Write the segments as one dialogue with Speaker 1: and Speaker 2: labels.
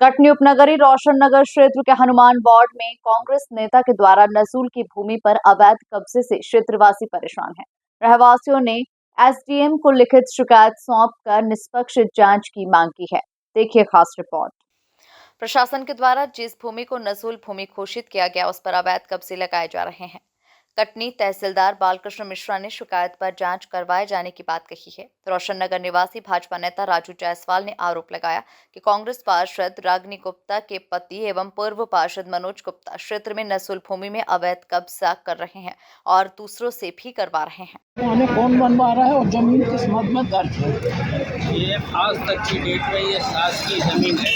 Speaker 1: कटनी उपनगरी रोशन नगर क्षेत्र के हनुमान वार्ड में कांग्रेस नेता के द्वारा नसूल की भूमि पर अवैध कब्जे से क्षेत्रवासी परेशान हैं। रहवासियों ने एसडीएम को लिखित शिकायत सौंपकर निष्पक्ष जांच की मांग की है। देखिए खास रिपोर्ट। प्रशासन के द्वारा जिस भूमि को नसूल भूमि घोषित किया गया उस पर अवैध कब्जे लगाए जा रहे हैं। कटनी तहसीलदार बालकृष्ण मिश्रा ने शिकायत पर जांच करवाए जाने की बात कही है। रोशन नगर निवासी भाजपा नेता राजू जायसवाल ने आरोप लगाया कि कांग्रेस पार्षद रागिनी गुप्ता के पति एवं पूर्व पार्षद मनोज गुप्ता क्षेत्र में नसूल भूमि में अवैध कब्जा कर रहे हैं और दूसरों से भी करवा रहे हैं।
Speaker 2: हमें कौन बनवा रहा है और जमीन किस मद में दर्ज है?
Speaker 3: ये आज तक की डेट में ये शासकीय जमीन है।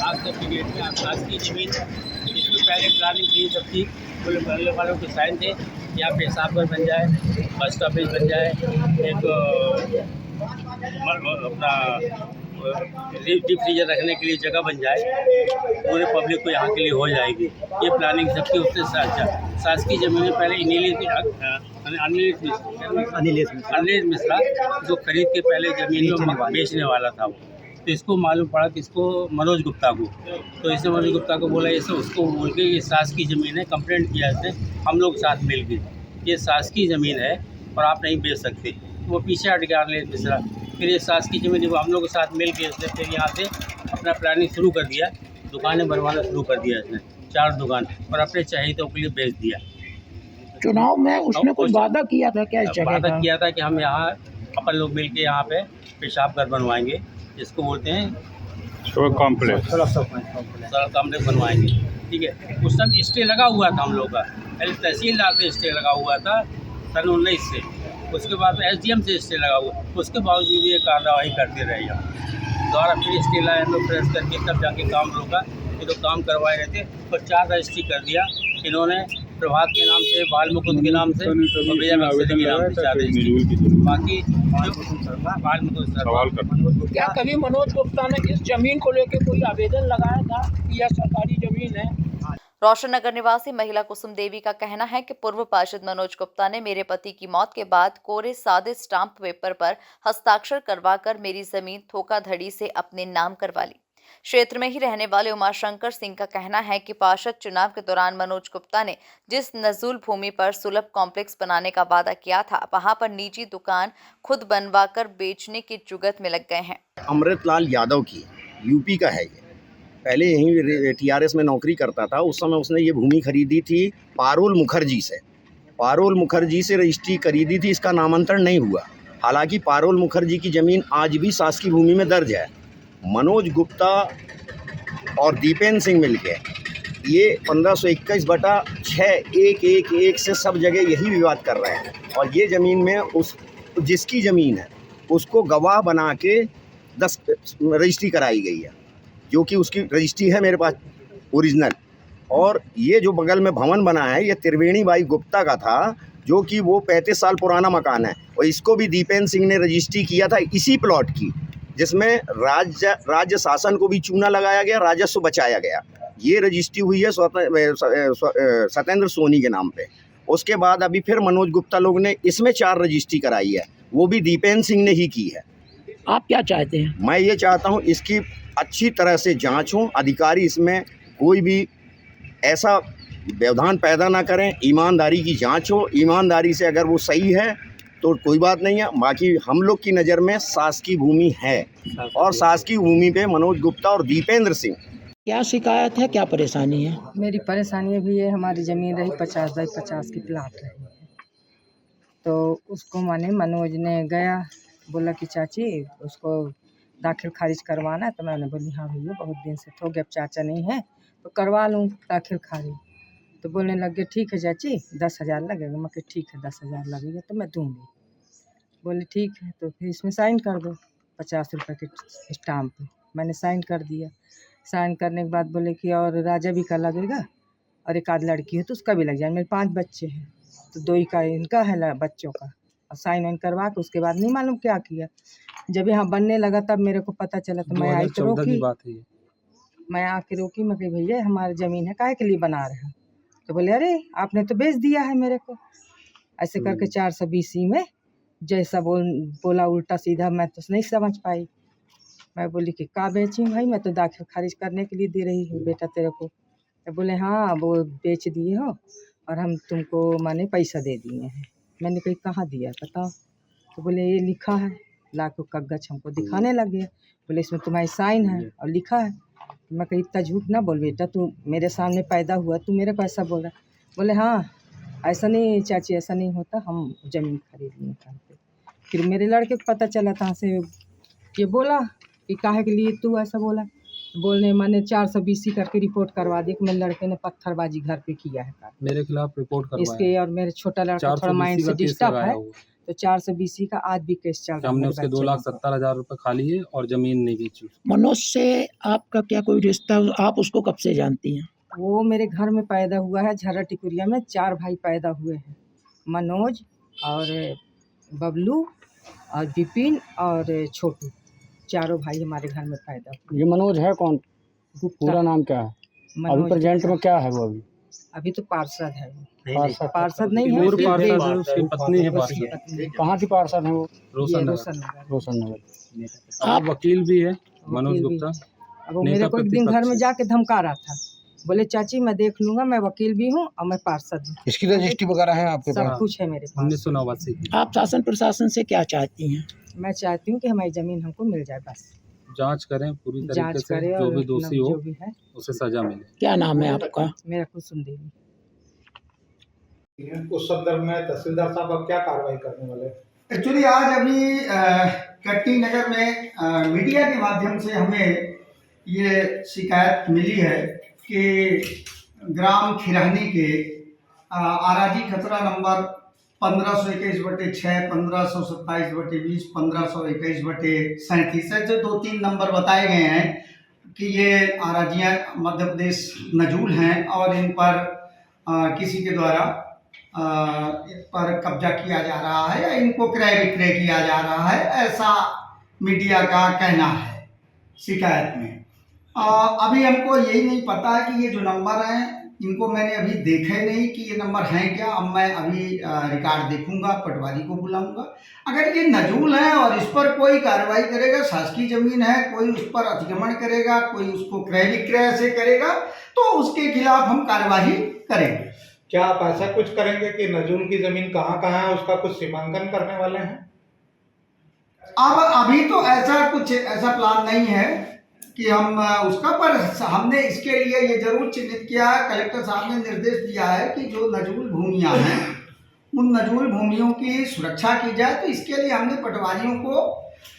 Speaker 3: आज तक की डेट में शासकीय जमीन, इसमें पहले प्लानिंग की सबकी पूरे मोहल्ले वालों के साइन थे। यहाँ पे हिसाबघर बन जाए, बस ऑफिस बन जाए, एक अपना डीप फ्रीजर रखने के लिए जगह बन जाए, पूरे पब्लिक को यहाँ के लिए हो जाएगी। ये प्लानिंग सबकी उससे शासकीय जमीनें पहले अनिलेश मिश्रा जो खरीद के पहले जमीन बेचने वाला था वो, तो इसको मालूम पड़ा किसको, मनोज गुप्ता को। तो इसने मनोज गुप्ता को बोला, ऐसे उसको बोल के ये शासकीय ज़मीन है, कंप्लेंट किया इसने, हम लोग साथ मिल के ये शासकीय ज़मीन है और आप नहीं बेच सकते। वो पीछे हट गया अनिलेश मिश्रा। फिर ये शासकीय ज़मीन हम लोग के साथ मिल के इसने फिर यहाँ से अपना प्लानिंग शुरू कर दिया, दुकानें बनवाना शुरू कर दिया इसने, 4 दुकान, और अपने चाहिए के लिए बेच दिया।
Speaker 2: चुनाव में उसने कुछ वादा किया था क्या?
Speaker 3: वादा किया था कि हम यहाँ अपन लोग मिल के यहाँ पे पेशाब घर बनवाएंगे, जिसको बोलते हैं
Speaker 4: सड़क कॉम्प्लेक्स
Speaker 3: बनवाएंगे। ठीक है, उस समय स्टे लगा हुआ था हम लोग का, पहले तहसीलदार से स्टे लगा हुआ था सन 19 से, उसके बाद एसडीएम से स्टे लगा हुआ, उसके बावजूद ये कार्रवाई करते रहे। यहाँ दोबारा फिर स्टे लाए हम लोग, प्रेस करके तब जाके काम रोका। ये तो काम करवाए रहते तो 4 रजिस्ट्री कर दिया इन्होंने, प्रभात के नाम से, बाल मुकुंद के नाम से और भैया के नाम से 4 रजिस्ट्री। बाकी बाल मुकुंद
Speaker 2: क्या कभी मनोज गुप्ता ने इस जमीन को लेकर कोई आवेदन लगाया था कि यह सरकारी जमीन है?
Speaker 1: रोशन नगर निवासी महिला कुसुम देवी का कहना है कि पूर्व पार्षद मनोज गुप्ता ने मेरे पति की मौत के बाद कोरे सादे स्टाम्प पेपर पर हस्ताक्षर करवाकर मेरी जमीन धोखाधड़ी से अपने नाम करवा ली। क्षेत्र में ही रहने वाले उमाशंकर सिंह का कहना है कि पार्षद चुनाव के दौरान मनोज गुप्ता ने जिस नजूल भूमि पर सुलभ कॉम्प्लेक्स बनाने का वादा किया था, वहां पर निजी दुकान खुद बनवाकर बेचने की जुगत में लग गए हैं।
Speaker 5: अमृतलाल यादव की यूपी का है, ये पहले यहीं टीआरएस में नौकरी करता था। उस समय उसने ये भूमि खरीदी थी पारुल मुखर्जी से। पारुल मुखर्जी से रजिस्ट्री खरीदी थी, इसका नामांतरण नहीं हुआ। हालांकि पारुल मुखर्जी की ज़मीन आज भी शासकीय भूमि में दर्ज है। मनोज गुप्ता और दीपेंद्र सिंह मिलके ये 1521/6/111 से सब जगह यही विवाद कर रहे हैं। और ये ज़मीन में उस जिसकी ज़मीन है उसको गवाह बना के 10 रजिस्ट्री कराई गई है, जो कि उसकी रजिस्ट्री है मेरे पास ओरिजिनल। और ये जो बगल में भवन बना है ये त्रिवेणी बाई गुप्ता का था, जो कि वो 35 साल पुराना मकान है, और इसको भी दीपेंद्र सिंह ने रजिस्ट्री किया था इसी प्लॉट की, जिसमें राज्य शासन को भी चूना लगाया गया, राजस्व बचाया गया। ये रजिस्ट्री हुई है सत्येंद्र सोनी के नाम पे। उसके बाद अभी फिर मनोज गुप्ता लोग ने इसमें 4 रजिस्ट्री कराई है, वो भी दीपेंद्र सिंह ने ही की है।
Speaker 2: आप क्या चाहते हैं?
Speaker 5: मैं ये चाहता हूँ इसकी अच्छी तरह से जांच हो, अधिकारी इसमें कोई भी ऐसा व्यवधान पैदा ना करें, ईमानदारी की जांच हो। ईमानदारी से अगर वो सही है तो कोई बात नहीं है, बाकी हम लोग की नज़र में शासकीय भूमि है और शासकीय भूमि पे मनोज गुप्ता और दीपेंद्र सिंह।
Speaker 2: क्या शिकायत है, क्या परेशानी है?
Speaker 6: मेरी परेशानी भी है, हमारी ज़मीन रही 50/50 की प्लाट रही है, तो उसको माने मनोज ने गया, बोला कि चाची उसको दाखिल खारिज करवाना है। तो मैंने बोली हाँ भैया, बहुत दिन से हो गया, अब चाचा नहीं है तो करवा लूँ दाखिल खारिज। तो बोलने लग गए ठीक है चाची 10,000 लगेगा। मैं कहा ठीक है 10,000 लगेगा तो मैं दूँगी। बोले ठीक है, तो फिर इसमें साइन कर दो 50 रुपये के स्टाम्प पे। मैंने साइन कर दिया। साइन करने के बाद बोले कि और राजा भी का लगेगा और एक आध लड़की है तो उसका भी लग जाए। मेरे 5 बच्चे हैं तो 2 ही का इनका है बच्चों का। और साइन वाइन करवा के उसके बाद नहीं मालूम क्या किया। जब यहाँ बनने लगा तब मेरे को पता चला, तो मैं आई तो रोकी। मैं आके रोकी, मैं कही भैया हमारी ज़मीन है, काहे के लिए बना रहे हैं? तो बोले अरे आपने तो बेच दिया है मेरे को। ऐसे करके 420 में जैसा बोला उल्टा सीधा, मैं तो नहीं समझ पाई। मैं बोली कि का बेची हूँ भाई, मैं तो दाखिल खारिज करने के लिए दे रही हूँ बेटा तेरे को। तो बोले हाँ वो बेच दिए हो और हम तुमको माने पैसा दे दिए हैं। मैंने कही कहाँ दिया बताओ। तो बोले ये लिखा है, ला के कागज हमको दिखाने लगे। बोले इसमें तुम्हारी साइन है और लिखा है। तो मैं कही इतना झूठ ना बोल बेटा, तू मेरे सामने पैदा हुआ, तू मेरे को ऐसा बोल रहा है। बोले हाँ ऐसा नहीं चाची, ऐसा नहीं होता, हम ज़मीन खरीद लिए कहाँ पे। फिर मेरे लड़के को पता चला कहाँ से ये बोला कि काहे के लिए तू ऐसा बोला। बोलने मैंने 420 करके रिपोर्ट करवा दी कि मेरे लड़के ने पत्थरबाजी घर पे किया है।
Speaker 4: मेरे खिलाफ रिपोर्ट करवाया
Speaker 6: इसके और मेरे छोटा लड़का थोड़ा माइंड से डिस्टर्ब है, तो 420 का आज भी केस चल रहा है।
Speaker 4: हमने उसके 2,70,000 रुपये खा लिए और ज़मीन नहीं बेची।
Speaker 2: मनोज से आपका क्या कोई रिश्ता, आप उसको कब से जानती हैं?
Speaker 6: वो मेरे घर में पैदा हुआ है, झर्रा टिकुरिया में 4 भाई पैदा हुए हैं, मनोज और बबलू और विपिन और छोटू, चारों भाई हमारे घर में पैदा हुए।
Speaker 7: ये मनोज है कौन? पूरा नाम क्या है? अभी प्रेजेंट में क्या है वो?
Speaker 6: अभी तो पार्षद है वो।
Speaker 7: पार्षद
Speaker 6: नहीं है,
Speaker 4: पूर्व पार्षद है, उसकी पत्नी है पार्षद।
Speaker 6: पत्नी
Speaker 7: कहाँ की पार्षद है वो?
Speaker 4: रोशन
Speaker 7: नगर।
Speaker 4: आप वकील भी है मनोज
Speaker 6: वकील भी।
Speaker 4: गुप्ता।
Speaker 6: अब वो मेरे को एक दिन घर में जाके धमका रहा था, बोले चाची मैं देख लूंगा, मैं वकील भी हूँ और मैं पार्षद हूँ।
Speaker 7: इसकी रजिस्ट्री वगैरह है आपके
Speaker 6: सब
Speaker 7: पास?
Speaker 6: कुछ है मेरे पास।
Speaker 4: 1989 की।
Speaker 2: आप शासन प्रशासन से क्या चाहती हैं?
Speaker 6: मैं चाहती हूँ कि हमारी जमीन हमको मिल जाए, बस
Speaker 4: जांच करें पूरी तरीके
Speaker 6: जांच
Speaker 4: से,
Speaker 6: करें
Speaker 4: जो
Speaker 6: और
Speaker 4: भी दोषी हो
Speaker 6: जो भी है।
Speaker 4: उसे सजा मिले।
Speaker 2: क्या नाम है आपका?
Speaker 6: मेरा कुसुम देवी।
Speaker 8: उस संदर्भ में तहसीलदार साहब अब क्या कार्रवाई करने वाले?
Speaker 9: एक्चुअली आज अभी कटनी नगर में मीडिया के माध्यम से हमें ये शिकायत मिली है कि ग्राम खिरानी के आराजी खतरा नंबर 1521/6, 1527/20, 1521/37 है, जो 2-3 नंबर बताए गए हैं कि ये आराजियाँ मध्य प्रदेश नजूल हैं और इन पर किसी के द्वारा इस पर कब्जा किया जा रहा है या इनको क्रय विक्रय किया जा रहा है, ऐसा मीडिया का कहना है शिकायत में। अभी हमको यही नहीं पता है कि ये जो नंबर हैं इनको मैंने अभी देखे नहीं कि ये नंबर हैं क्या। अब मैं अभी रिकॉर्ड देखूंगा, पटवारी को बुलाऊंगा। अगर ये नजूल है और इस पर कोई कार्रवाई करेगा, शासकीय जमीन है, कोई उस पर अतिक्रमण करेगा, कोई उसको क्रय विक्रय से करेगा, तो उसके खिलाफ हम कार्यवाही करेंगे।
Speaker 8: क्या आप ऐसा कुछ करेंगे कि नजूल की जमीन कहाँ कहाँ है उसका कुछ सीमांकन करने वाले हैं?
Speaker 9: अब अभी तो ऐसा प्लान नहीं है कि हम उसका, पर हमने इसके लिए ये जरूर चिन्हित किया है, कलेक्टर साहब ने निर्देश दिया है कि जो नजूल भूमियां हैं उन नजूल भूमियों की सुरक्षा की जाए। तो इसके लिए हमने पटवारियों को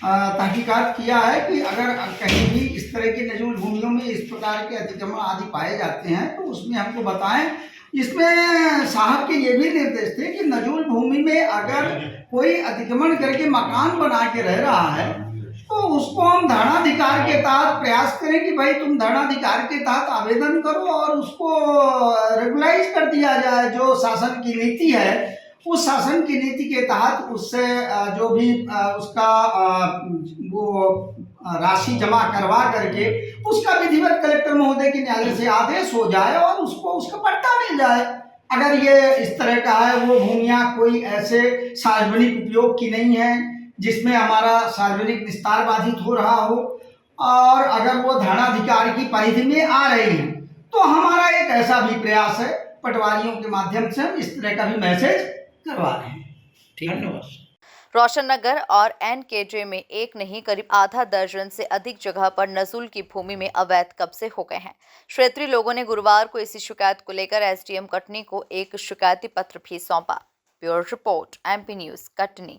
Speaker 9: तहकीकात किया है कि अगर कहीं भी इस तरह की नजूल भूमियों में इस प्रकार के अतिक्रमण आदि पाए जाते हैं तो उसमें हमको बताएं। इसमें साहब के ये भी निर्देश थे कि नजूल भूमि में अगर कोई अतिक्रमण करके मकान बना के रह रहा है तो उसको हम धरणाधिकार के तहत प्रयास करें कि भाई तुम धरणाधिकार के तहत आवेदन करो और उसको रेगुलाइज कर दिया जाए। जो शासन की नीति है उस शासन की नीति के तहत उससे जो भी उसका वो राशि जमा करवा करके उसका विधिवत कलेक्टर महोदय के न्यायालय से आदेश हो जाए और उसको उसका पट्टा मिल जाए। अगर ये इस तरह का है, वो भूमियाँ कोई ऐसे सार्वजनिक उपयोग की नहीं है जिसमें हमारा सार्वजनिक विस्तार बाधित हो रहा हो, और अगर वो धरणाधिकारी की परिधि में आ रही है तो हमारा एक ऐसा भी प्रयास है, पटवारियों के माध्यम से हम इस तरह का भी मैसेज करवा रहे हैं। धन्यवाद।
Speaker 1: रोशन नगर और NKJ में एक नहीं करीब आधा दर्जन से अधिक जगह पर नजूल की भूमि में अवैध कब्जे हो गए हैं। क्षेत्रीय लोगों ने गुरुवार को इसी शिकायत को लेकर SDM कटनी को एक शिकायती पत्र भी सौंपा। Bureau report MP news Katni.